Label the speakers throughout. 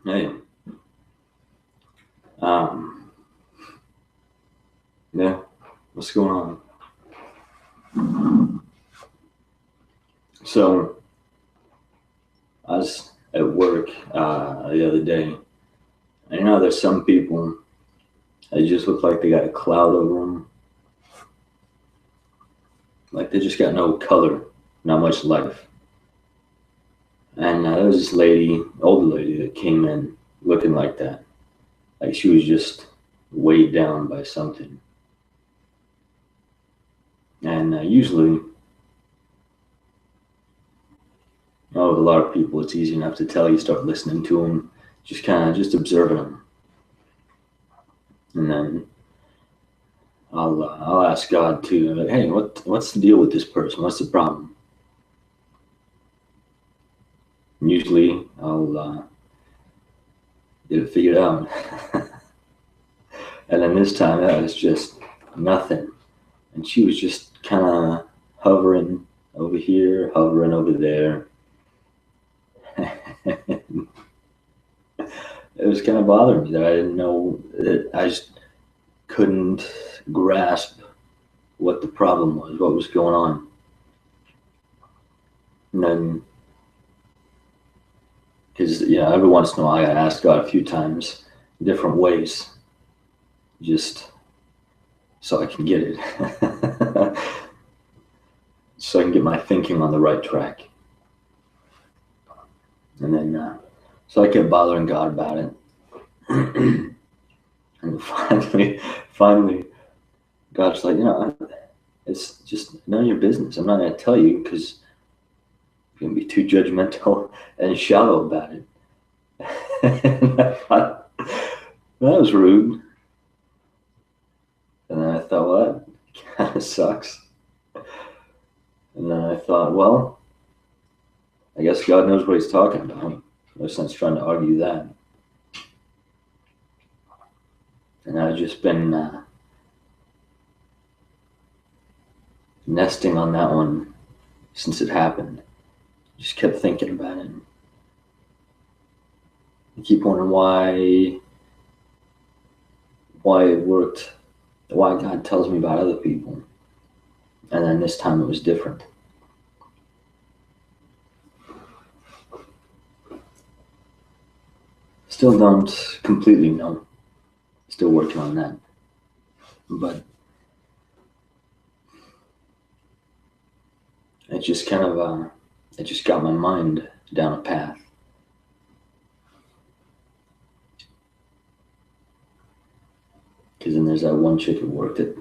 Speaker 1: Hey, yeah, what's going on? So, I was at work the other day, and there's some people that just look like they got a cloud over them, like they just got no color, not much life. And there was this lady, older lady, that came in looking like that, like she was just weighed down by something. And usually, with a lot of people, it's easy enough to tell. You start listening to them, just kind of just observing them, and then I'll ask God too. Like, hey, what's the deal with this person? What's the problem? And usually I'll get it figured out. And then this time it was just nothing, and she was just kind of hovering over here, hovering over there. It was kind of bothering me that I didn't know that I just couldn't grasp what the problem was, what was going on. And then, because every once in a while I asked God a few times, different ways, just so I can get it, so I can get my thinking on the right track. And then, so I kept bothering God about it. And finally, God's like, it's just none of your business. I'm not going to tell you because you're going to be too judgmental and shallow about it. And I thought, that was rude. And then I thought, well, that kind of sucks. And then I thought, well, I guess God knows what he's talking about. No sense trying to argue that. And I've just been nesting on that one since it happened. Just kept thinking about it. I keep wondering why it worked, why God tells me about other people. And then this time it was different. Still don't completely know. Still working on that. But it just kind of, it just got my mind down a path. Because then there's that one chick at work that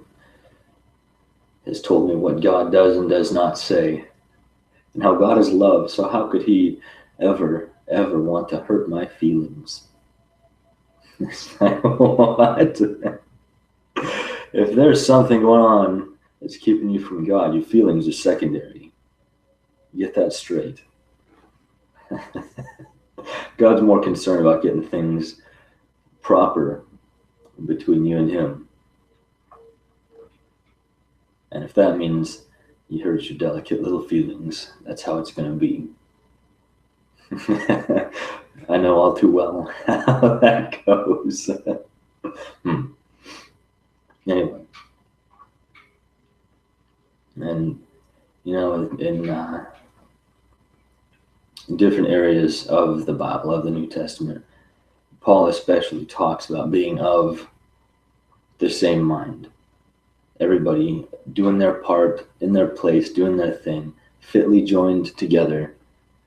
Speaker 1: has told me what God does and does not say, and how God is love. So how could he ever want to hurt my feelings? It's like, what? If there's something going on that's keeping you from God, your feelings are secondary. Get that straight. God's more concerned about getting things proper between you and him. And if that means you hurt your delicate little feelings, that's how it's going to be. I know all too well how that goes. Anyway. And, in different areas of the Bible, of the New Testament, Paul especially talks about being of the same mind. Everybody doing their part, in their place, doing their thing, fitly joined together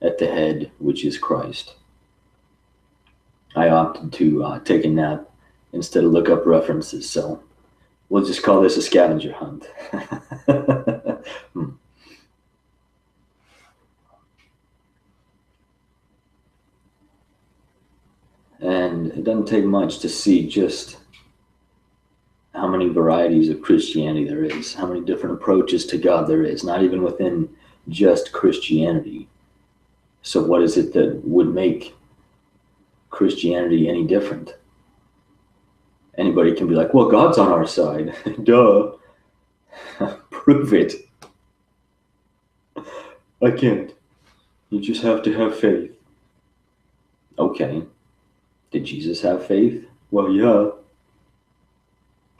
Speaker 1: at the head, which is Christ. I opted to take a nap instead of look up references, so we'll just call this a scavenger hunt. And it doesn't take much to see just how many varieties of Christianity there is, how many different approaches to God there is, not even within just Christianity. So what is it that would make Christianity any different? Anybody can be like, well, God's on our side. Duh. Prove it. I can't. You just have to have faith. Okay. Did Jesus have faith? Well, yeah.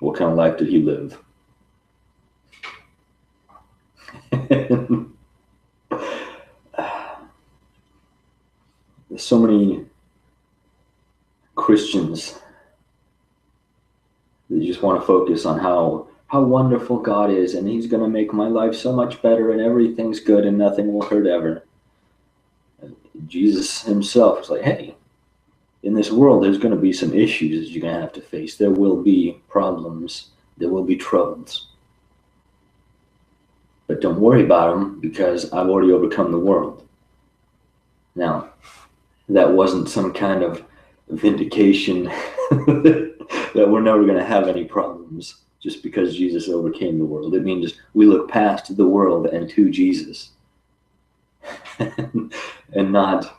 Speaker 1: What kind of life did he live? There's so many Christians that just want to focus on how wonderful God is, and he's going to make my life so much better, and everything's good, and nothing will hurt ever. Jesus himself was like, hey, in this world, there's going to be some issues that you're going to have to face. There will be problems. There will be troubles. But don't worry about them, because I've already overcome the world. Now, that wasn't some kind of vindication that we're never going to have any problems just because Jesus overcame the world. It means we look past the world and to Jesus. And not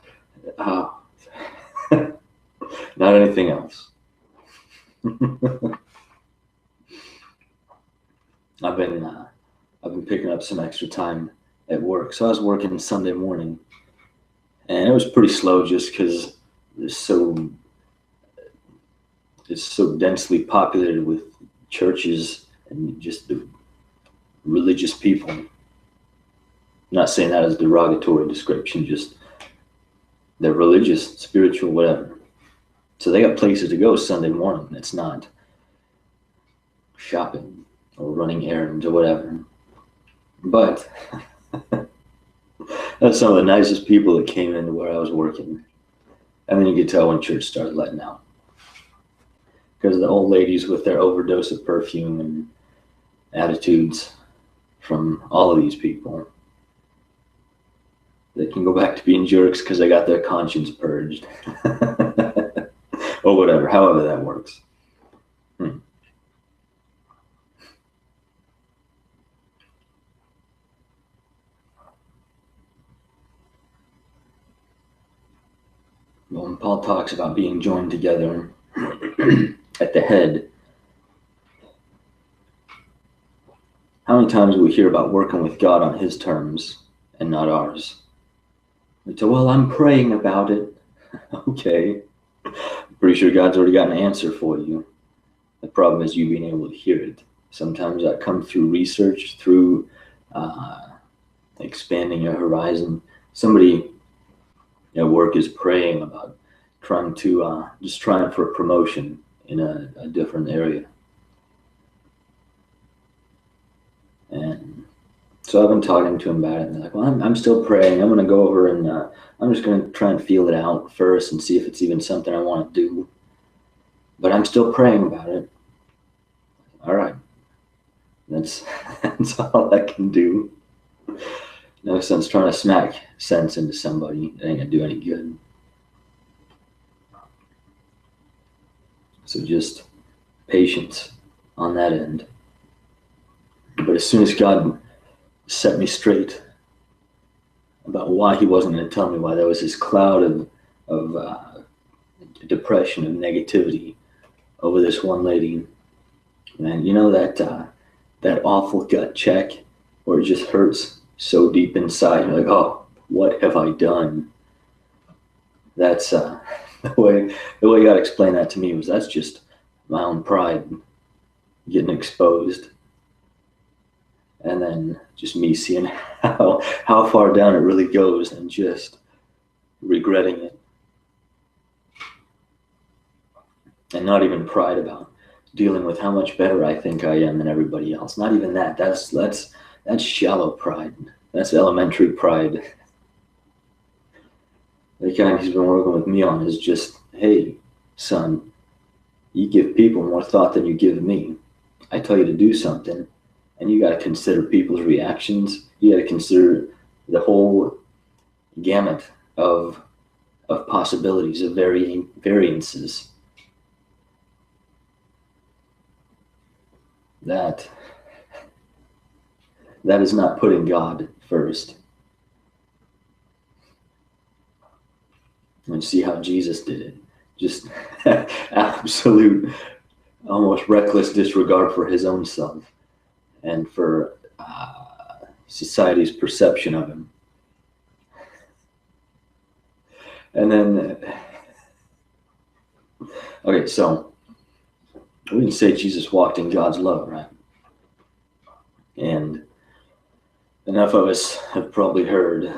Speaker 1: anything else. I've been picking up some extra time at work. So I was working Sunday morning, and it was pretty slow just because it's so densely populated with churches and just the religious people. I'm not saying that as a derogatory description, just they're religious, spiritual, whatever. So they got places to go Sunday morning. It's not shopping or running errands or whatever. But that's some of the nicest people that came into where I was working. And then you could tell when church started letting out. Because the old ladies with their overdose of perfume and attitudes from all of these people, they can go back to being jerks because they got their conscience purged. Or whatever, however that works. When Paul talks about being joined together at the head, how many times do we hear about working with God on his terms and not ours? We say, well, I'm praying about it. Okay. Pretty sure God's already got an answer for you. The problem is you being able to hear it. Sometimes that comes through research, through expanding your horizon. Somebody at work is praying about trying for a promotion in a different area. And so I've been talking to him about it, and they're like, well, I'm still praying. I'm going to go over and I'm just going to try and feel it out first and see if it's even something I want to do. But I'm still praying about it. All right. That's all I can do. No sense trying to smack sense into somebody. It ain't going to do any good. So just patience on that end. But as soon as God set me straight about why he wasn't going to tell me, why there was this cloud of depression and negativity over this one lady, and you know that awful gut check where it just hurts so deep inside. You're like, oh, what have I done? That's the way God explained that to me was that's just my own pride getting exposed. And then just me seeing how far down it really goes and just regretting it. And not even pride about dealing with how much better I think I am than everybody else. Not even that. That's shallow pride. That's elementary pride. The kind he's been working with me on is just, hey, son, you give people more thought than you give me. I tell you to do something, and you got to consider people's reactions. You got to consider the whole gamut of possibilities, of variances. That is not putting God first. And see how Jesus did it. Just absolute, almost reckless disregard for his own self and for society's perception of him. And then Okay, so we can say Jesus walked in God's love, right? And enough of us have probably heard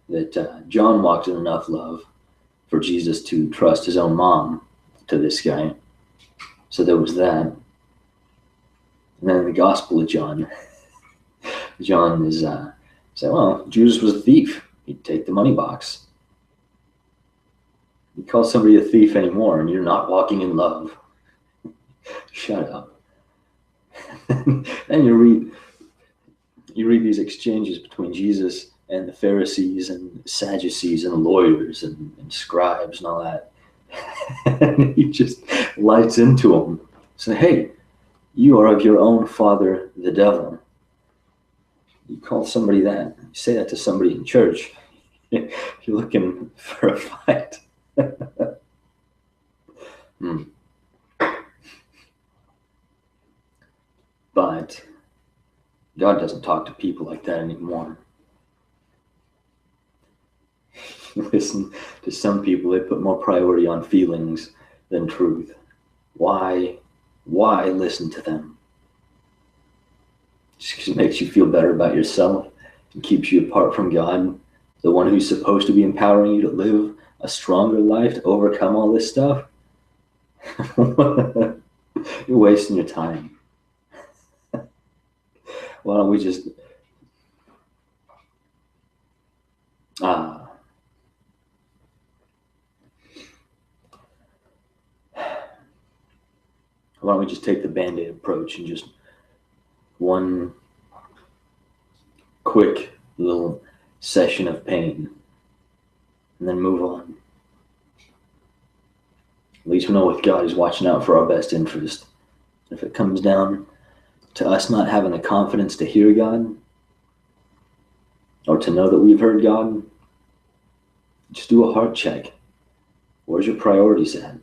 Speaker 1: that John walked in enough love for Jesus to trust his own mom to this guy. So there was that. And then in the Gospel of John, John is saying, well, Judas was a thief. He'd take the money box. You call somebody a thief anymore and you're not walking in love. Shut up. And you read these exchanges between Jesus and the Pharisees and Sadducees and lawyers and scribes and all that. And he just lights into them. Say, hey, you are of your own father, the devil. You call somebody that. You say that to somebody in church. You're looking for a fight. But God doesn't talk to people like that anymore. Listen to some people, they put more priority on feelings than truth. Why listen to them? Just because it makes you feel better about yourself and keeps you apart from God, the one who's supposed to be empowering you to live a stronger life, to overcome all this stuff. You're wasting your time. Why don't we just take the Band-Aid approach and just one quick little session of pain and then move on. At least we know with God, he's watching out for our best interest. If it comes down to us not having the confidence to hear God or to know that we've heard God, just do a heart check. Where's your priorities at?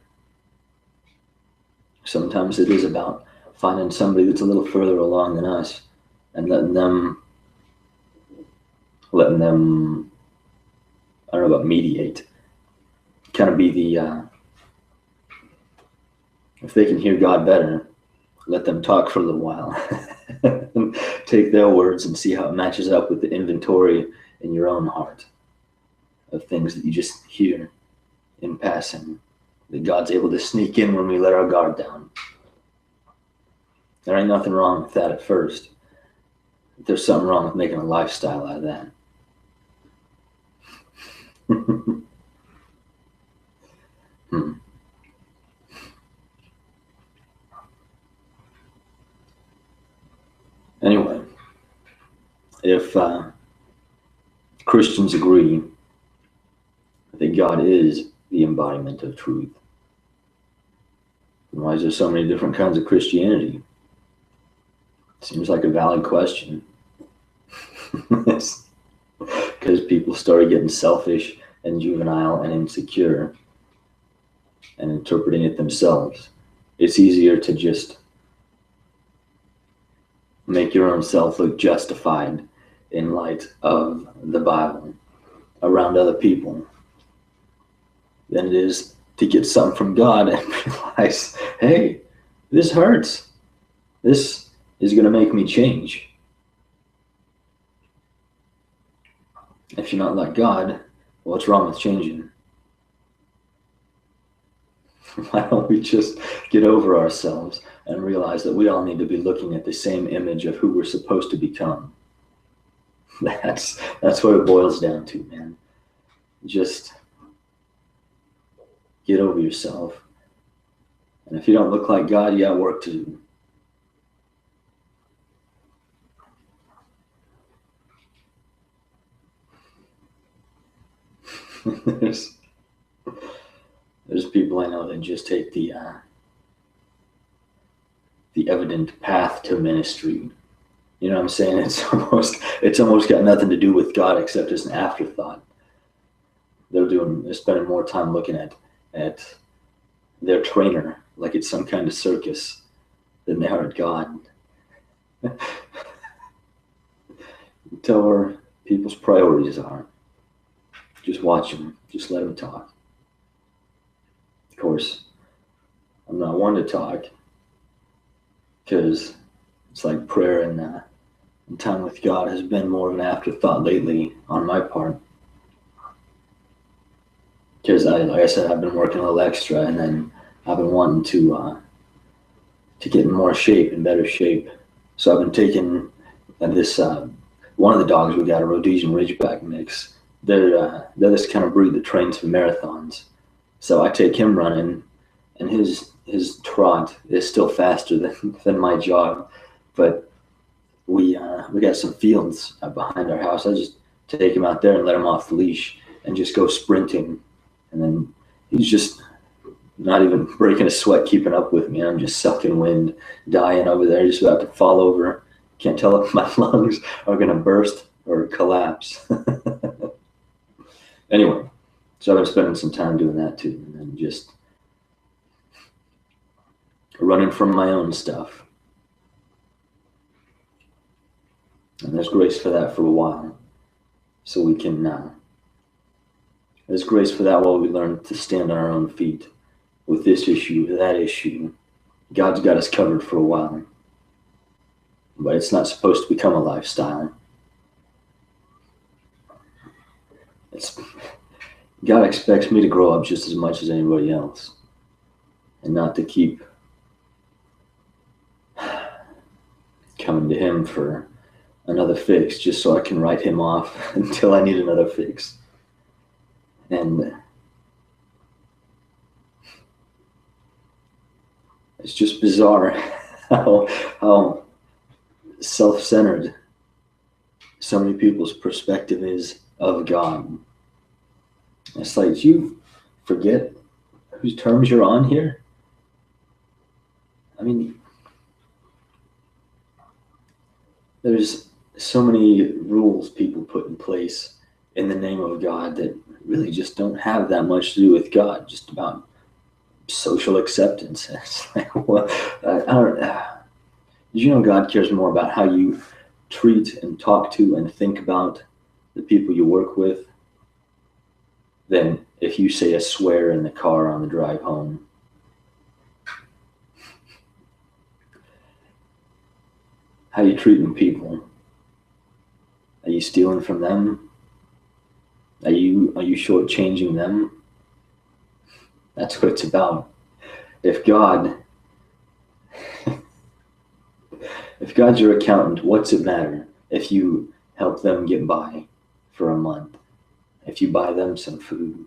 Speaker 1: Sometimes it is about finding somebody that's a little further along than us and letting them, I don't know about mediate, kind of be the, if they can hear God better, let them talk for a little while. Take their words and see how it matches up with the inventory in your own heart of things that you just hear in passing, that God's able to sneak in when we let our guard down. There ain't nothing wrong with that at first. But there's something wrong with making a lifestyle out of that. Anyway, if Christians agree that God is the embodiment of truth, then why is there so many different kinds of Christianity? Seems like a valid question. Because people started getting selfish and juvenile and insecure and interpreting it themselves. It's easier to just make your own self look justified in light of the Bible around other people than it is to get something from God and realize, hey, this hurts. This is going to make me change. If you're not like God, what's wrong with changing? Why don't we just get over ourselves and realize that we all need to be looking at the same image of who we're supposed to become? That's what it boils down to, man. Just get over yourself. And if you don't look like God, you got work to do. There's people I know that just take the evident path to ministry. You know what I'm saying? It's almost got nothing to do with God except as an afterthought. They're spending more time looking at their trainer like it's some kind of circus than they are at God. Tell where people's priorities are. Just watch them. Just let them talk. Of course, I'm not one to talk, because it's like prayer and time with God has been more of an afterthought lately on my part. Because like I said, I've been working a little extra, and then I've been wanting to get in more shape, in better shape. So I've been taking this one of the dogs we got, a Rhodesian Ridgeback mix. They're this kind of breed that trains for marathons. So I take him running, and his trot is still faster than my jog. But we got some fields behind our house. I just take him out there and let him off the leash and just go sprinting, and then he's just not even breaking a sweat keeping up with me. I'm just sucking wind, dying over there, just about to fall over. Can't tell if my lungs are going to burst or collapse. Anyway, so I've been spending some time doing that too, and then just running from my own stuff. And there's grace for that for a while. So we can, there's grace for that while we learn to stand on our own feet with this issue, that issue. God's got us covered for a while. But it's not supposed to become a lifestyle. God expects me to grow up just as much as anybody else, and not to keep coming to him for another fix just so I can write him off until I need another fix. And it's just bizarre how self-centered so many people's perspective is of God. It's like, do you forget whose terms you're on here? I mean, there's so many rules people put in place in the name of God that really just don't have that much to do with God, just about social acceptance. It's like, well, did you know God cares more about how you treat and talk to and think about the people you work with than if you say a swear in the car on the drive home? How are you treating people? Are you stealing from them? Are you shortchanging them? That's what it's about. If God's your accountant, what's it matter if you help them get by for a month? If you buy them some food?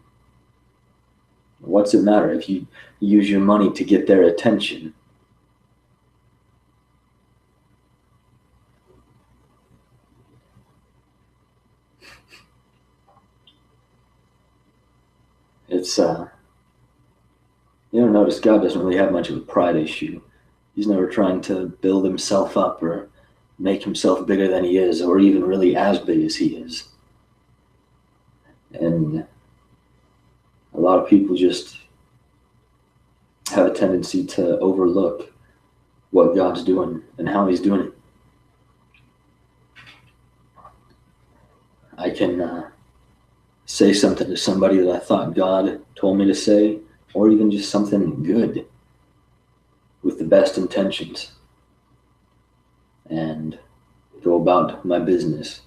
Speaker 1: What's it matter if you use your money to get their attention? It's you don't notice God doesn't really have much of a pride issue. He's never trying to build himself up or make himself bigger than he is, or even really as big as he is. And a lot of people just have a tendency to overlook what God's doing and how he's doing it. I can say something to somebody that I thought God told me to say, or even just something good with the best intentions, and go about my business.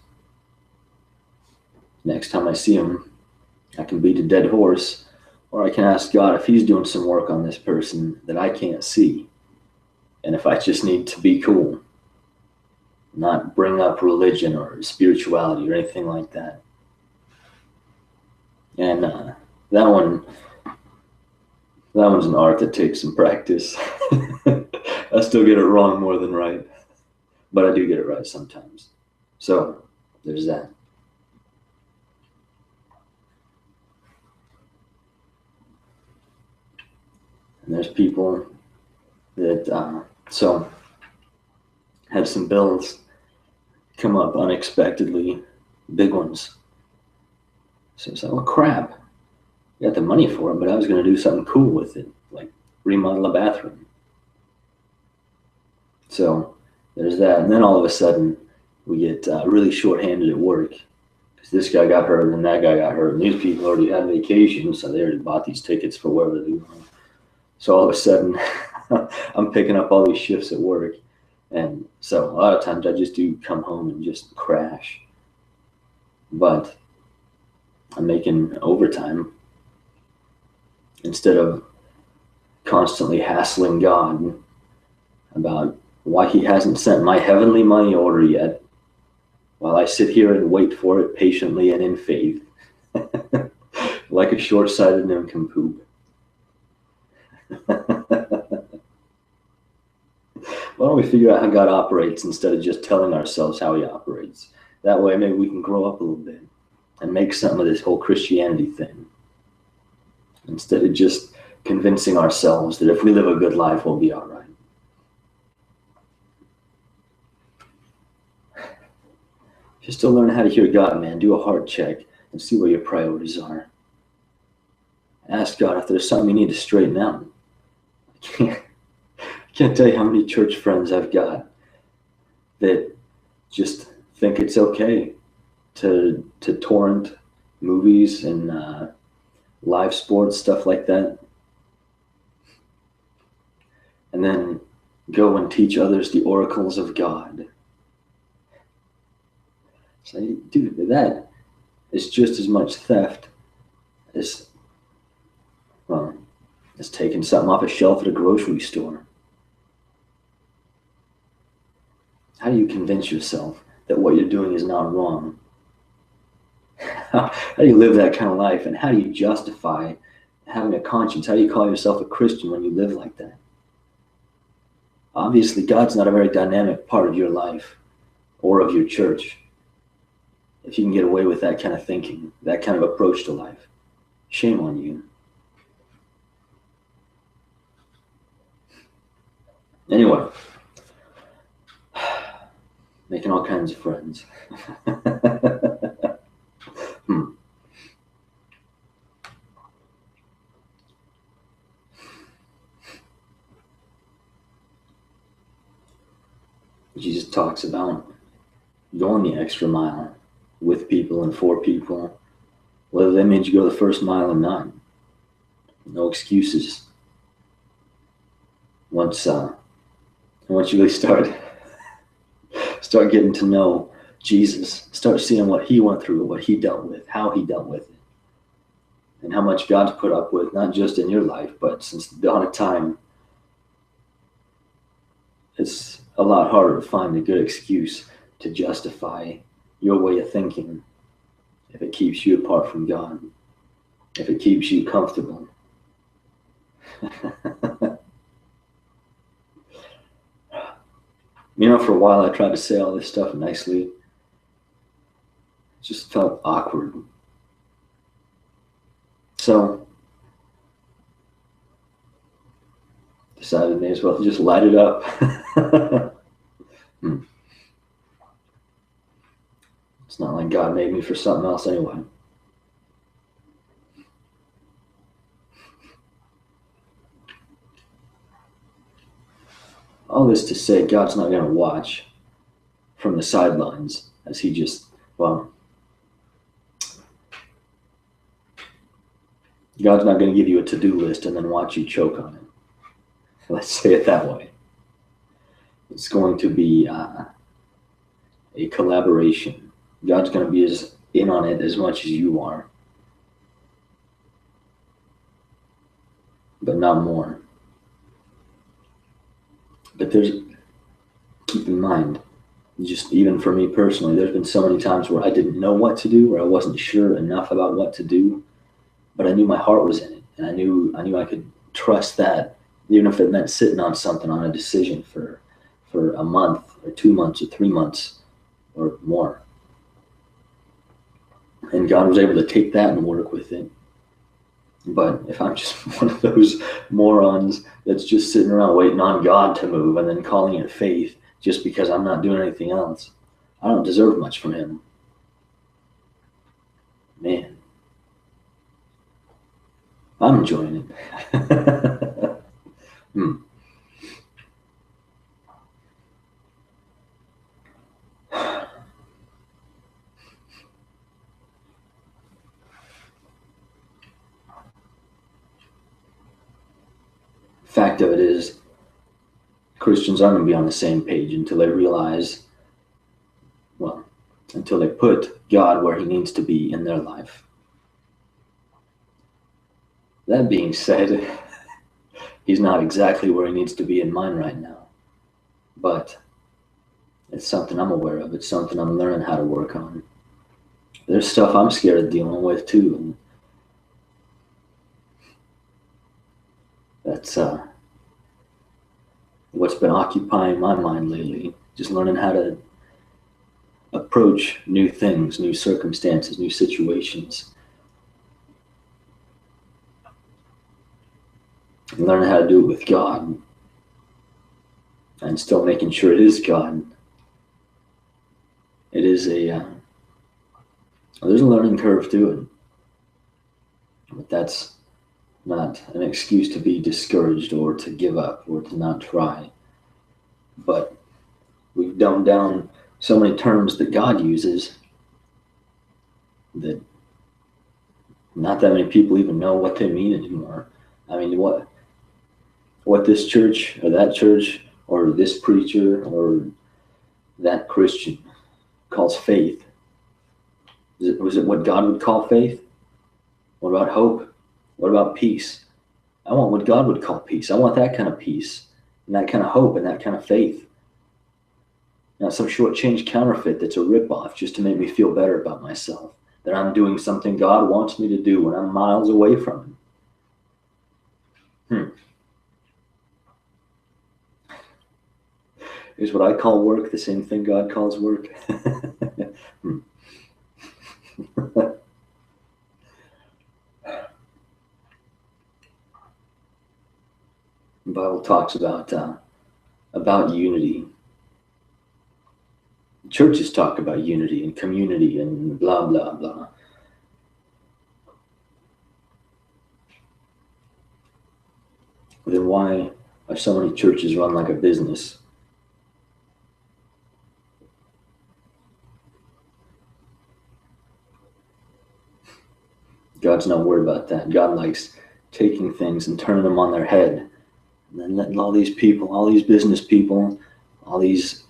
Speaker 1: Next time I see him, I can beat a dead horse, or I can ask God if he's doing some work on this person that I can't see, and if I just need to be cool, not bring up religion or spirituality or anything like that. And that one's an art that takes some practice. I still get it wrong more than right, but I do get it right sometimes. So there's that. And there's people that so had some bills come up unexpectedly, big ones. So it's like, well, crap. I got the money for it, but I was going to do something cool with it, like remodel a bathroom. So there's that. And then all of a sudden, we get really short-handed at work because this guy got hurt and that guy got hurt. And these people already had vacation, so they already bought these tickets for wherever they're going. So all of a sudden, I'm picking up all these shifts at work. And so a lot of times I just do come home and just crash. But I'm making overtime instead of constantly hassling God about why he hasn't sent my heavenly money order yet, while I sit here and wait for it patiently and in faith, like a short-sighted nincompoop. Why don't we figure out how God operates instead of just telling ourselves how he operates? That way maybe we can grow up a little bit and make something of this whole Christianity thing, instead of just convincing ourselves that if we live a good life, we'll be all right. Just to learn how to hear God, man, do a heart check and see where your priorities are. Ask God if there's something you need to straighten out. I can't tell you how many church friends I've got that just think it's okay to torrent movies and live sports, stuff like that, and then go and teach others the oracles of God. So, dude, that is just as much theft as, well, as taking something off a shelf at a grocery store. How do you convince yourself that what you're doing is not wrong? How do you live that kind of life? And how do you justify having a conscience? How do you call yourself a Christian when you live like that? Obviously, God's not a very dynamic part of your life or of your church. If you can get away with that kind of thinking, that kind of approach to life, shame on you. Anyway, making all kinds of friends. Jesus talks about going the extra mile with people and for people, whether they made you go the first mile or not. No excuses. Once you really start getting to know Jesus, start seeing what he went through, what he dealt with, how he dealt with it, and how much God's put up with, not just in your life, but since the dawn of time, it's a lot harder to find a good excuse to justify your way of thinking if it keeps you apart from God, if it keeps you comfortable. You know, for a while I tried to say all this stuff nicely. It just felt awkward. So decided may as well just light it up. It's not like God made me for something else anyway. All this to say, God's not going to watch from the sidelines as he just, well, God's not going to give you a to-do list and then watch you choke on it. Let's say it that way. It's going to be a collaboration. God's going to be as in on it as much as you are, but not more. But keep in mind, just even for me personally, there's been so many times where I didn't know what to do, or I wasn't sure enough about what to do, but I knew my heart was in it, and I knew I could trust that, even if it meant sitting on something, on a decision for a month or 2 months or 3 months or more. And God was able to take that and work with it. But if I'm just one of those morons that's just sitting around waiting on God to move and then calling it faith just because I'm not doing anything else, I don't deserve much from him. Man, I'm enjoying it. fact of it is, Christians aren't going to be on the same page until they realize, well, until they put God where he needs to be in their life. That being said, he's not exactly where he needs to be in mine right now. But it's something I'm aware of. It's something I'm learning how to work on. There's stuff I'm scared of dealing with too. And that's what's been occupying my mind lately. Just learning how to approach new things, new circumstances, new situations. And learning how to do it with God. And still making sure it is God. It is there's a learning curve to it. But that's not an excuse to be discouraged or to give up or to not try. But we've dumbed down so many terms that God uses that not that many people even know what they mean anymore. I mean, what this church or that church or this preacher or that Christian calls faith, was it what God would call faith? What about hope? What about peace? I want what God would call peace. I want that kind of peace and that kind of hope and that kind of faith. Not some short-change counterfeit that's a ripoff just to make me feel better about myself, that I'm doing something God wants me to do when I'm miles away from him. Is what I call work the same thing God calls work? The Bible talks about unity. Churches talk about unity and community and blah, blah, blah. Then why are so many churches run like a business? God's not worried about that. God likes taking things and turning them on their head. And then letting all these people, all these business people, all these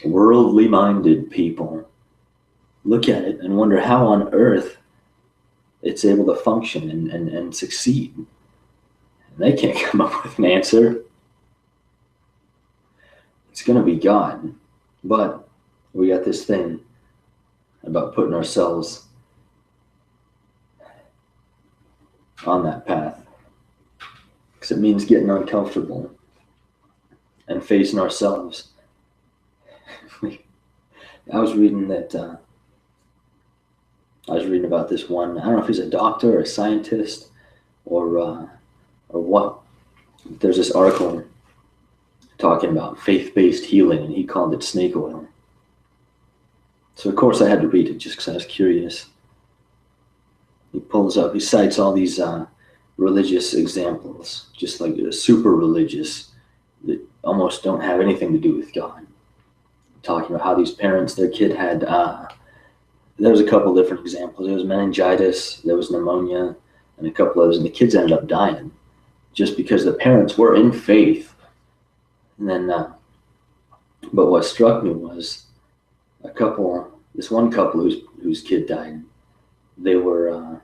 Speaker 1: worldly minded people look at it and wonder how on earth it's able to function and succeed. And they can't come up with an answer. It's going to be God. But we got this thing about putting ourselves on that path. Because it means getting uncomfortable and facing ourselves. I was reading about this one. I don't know if he's a doctor or a scientist or what. There's this article talking about faith-based healing, and he called it snake oil. So of course I had to read it just because I was curious. He cites all these religious examples, just like super religious, that almost don't have anything to do with God. Talking about how these parents, their kid had, there was a couple different examples. There was meningitis, there was pneumonia, and a couple others, and the kids ended up dying just because the parents were in faith. And then, but what struck me was this one couple whose kid died. They were,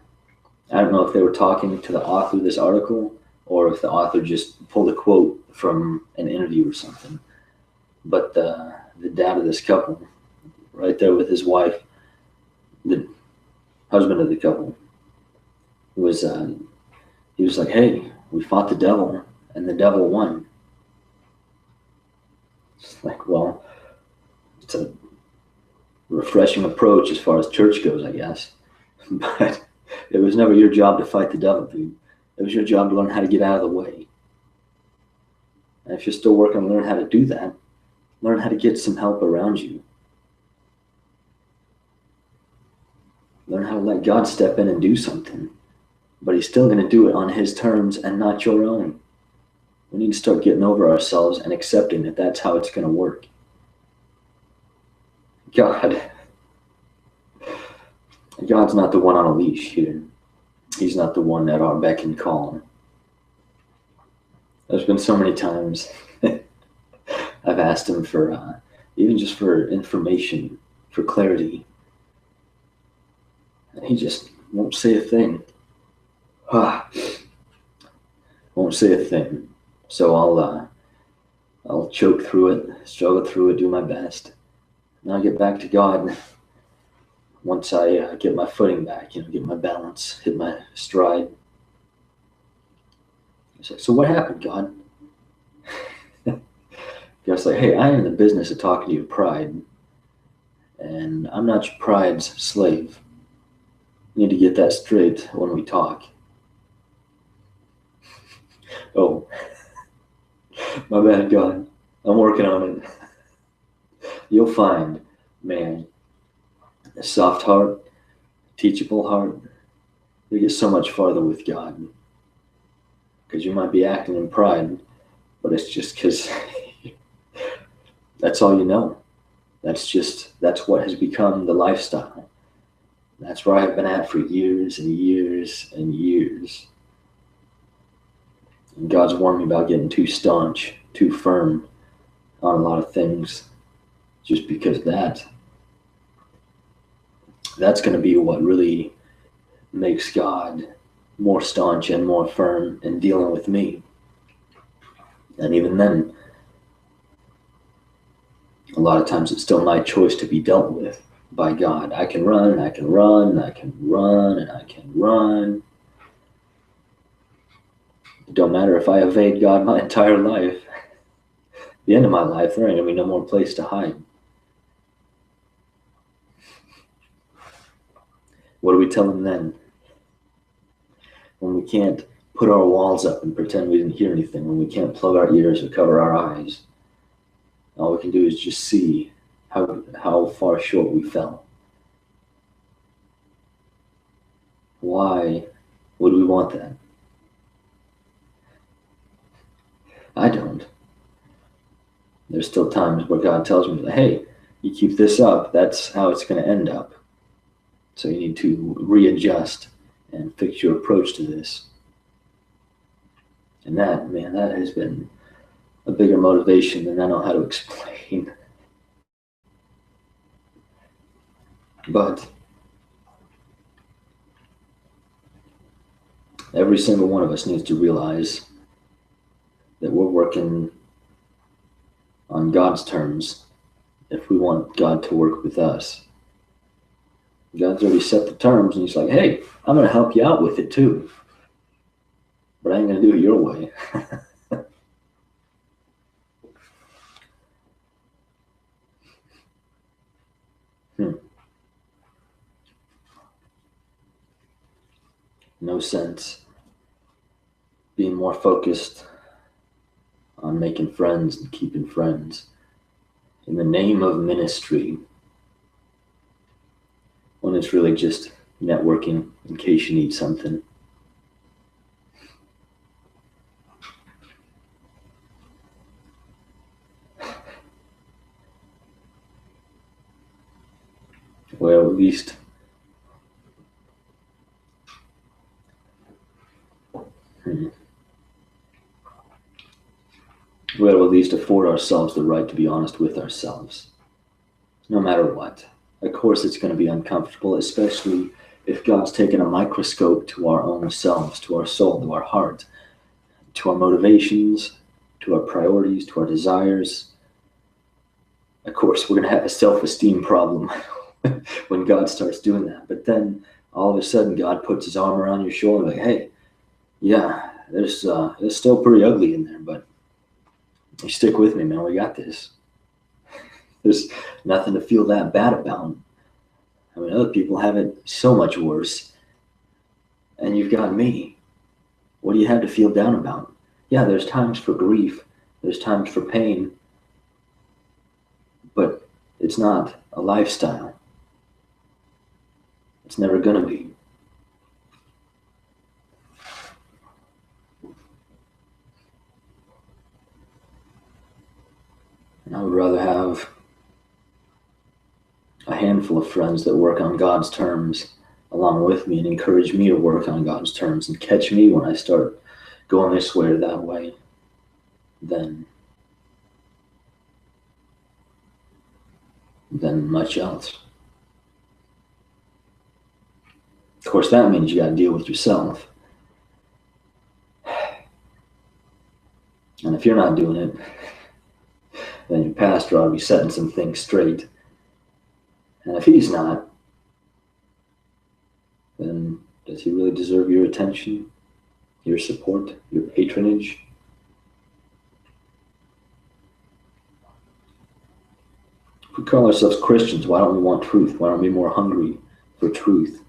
Speaker 1: I don't know if they were talking to the author of this article or if the author just pulled a quote from an interview or something. But the dad of this couple, right there with his wife, the husband of the couple, he was like, hey, we fought the devil and the devil won. It's like, well, it's a refreshing approach as far as church goes, I guess. But it was never your job to fight the devil, dude. It was your job to learn how to get out of the way. And if you're still working on learning how to do that, learn how to get some help around you. Learn how to let God step in and do something. But he's still going to do it on his terms and not your own. We need to start getting over ourselves and accepting that that's how it's going to work. God's not the one on a leash here. He's not the one at our beck and call. There's been so many times I've asked him for, even just for information, for clarity, and he just won't say a thing. Won't say a thing. So I'll choke through it, struggle through it, do my best, and I'll get back to God once I get my footing back, get my balance, hit my stride. He's like, so what happened, God? God's like, hey, I am in the business of talking to your pride, and I'm not your pride's slave. You need to get that straight when we talk. Oh, my bad, God. I'm working on it. You'll find, man, a soft heart, teachable heart. You get so much farther with God. Because you might be acting in pride, but it's just because that's all you know. That's what has become the lifestyle. That's where I've been at for years and years and years. And God's warned me about getting too staunch, too firm on a lot of things, just because that's going to be what really makes God more staunch and more firm in dealing with me. And even then, a lot of times it's still my choice to be dealt with by God. I can run, and I can run, and I can run, and I can run. It don't matter if I evade God my entire life. At the end of my life, there ain't going to be no more place to hide. What do we tell him then? When we can't put our walls up and pretend we didn't hear anything, when we can't plug our ears or cover our eyes, all we can do is just see how far short we fell. Why would we want that? I don't. There's still times where God tells me, hey, you keep this up, that's how it's going to end up. So you need to readjust and fix your approach to this. And that has been a bigger motivation than I know how to explain. But every single one of us needs to realize that we're working on God's terms if we want God to work with us. God's already set the terms, and he's like, hey, I'm going to help you out with it too. But I ain't going to do it your way. No sense being more focused on making friends and keeping friends in the name of ministry when it's really just networking in case you need something. Well, at least we'll at least afford ourselves the right to be honest with ourselves, no matter what. Of course, it's going to be uncomfortable, especially if God's taken a microscope to our own selves, to our soul, to our heart, to our motivations, to our priorities, to our desires. Of course, we're going to have a self-esteem problem when God starts doing that. But then all of a sudden, God puts his arm around your shoulder like, hey, yeah, it's still pretty ugly in there, but you stick with me, man. We got this. There's nothing to feel that bad about. I mean, other people have it so much worse, and you've got me. What do you have to feel down about? Yeah, there's times for grief. There's times for pain. But it's not a lifestyle. It's never going to be. And I would rather have a handful of friends that work on God's terms along with me and encourage me to work on God's terms and catch me when I start going this way or that way. than much else. Of course, that means you got to deal with yourself. And if you're not doing it, then your pastor ought to be setting some things straight. And if he's not, then does he really deserve your attention, your support, your patronage? If we call ourselves Christians, why don't we want truth? Why don't we be more hungry for truth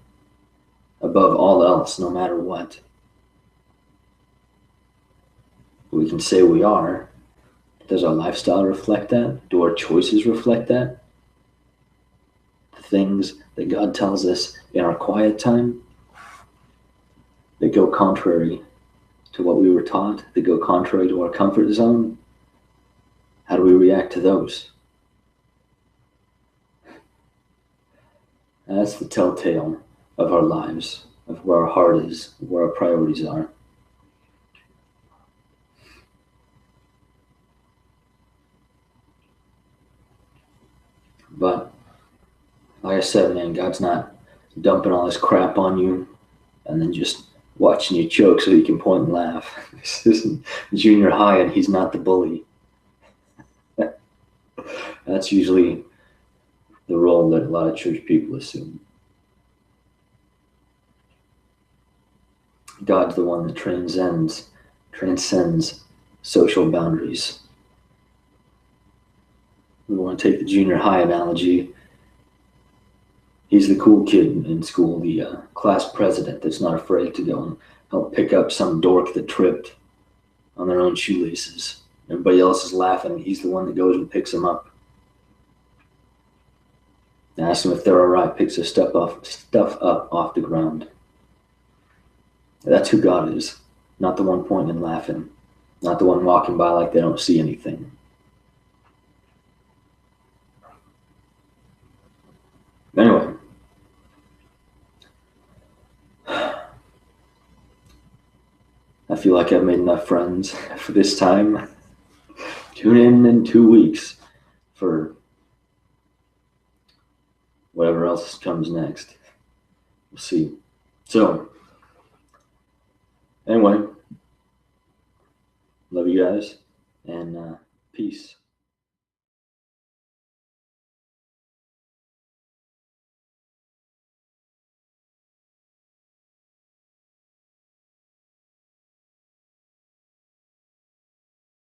Speaker 1: above all else, no matter what? We can say we are. Does our lifestyle reflect that? Do our choices reflect that? The things that God tells us in our quiet time that go contrary to what we were taught, that go contrary to our comfort zone, how do we react to those? That's the telltale of our lives, of where our heart is, where our priorities are. But like I said, man, God's not dumping all this crap on you and then just watching you choke so he can point and laugh. This isn't junior high and he's not the bully. That's usually the role that a lot of church people assume. God's the one that transcends social boundaries. We want to take the junior high analogy. He's the cool kid in school, the class president that's not afraid to go and help pick up some dork that tripped on their own shoelaces. Everybody else is laughing. He's the one that goes and picks them up. Asks them if they're all right, picks their stuff up off the ground. That's who God is. Not the one pointing and laughing. Not the one walking by like they don't see anything. Anyway. I feel like I've made enough friends for this time. Tune in 2 weeks for whatever else comes next. We'll see. So, anyway, love you guys, and peace.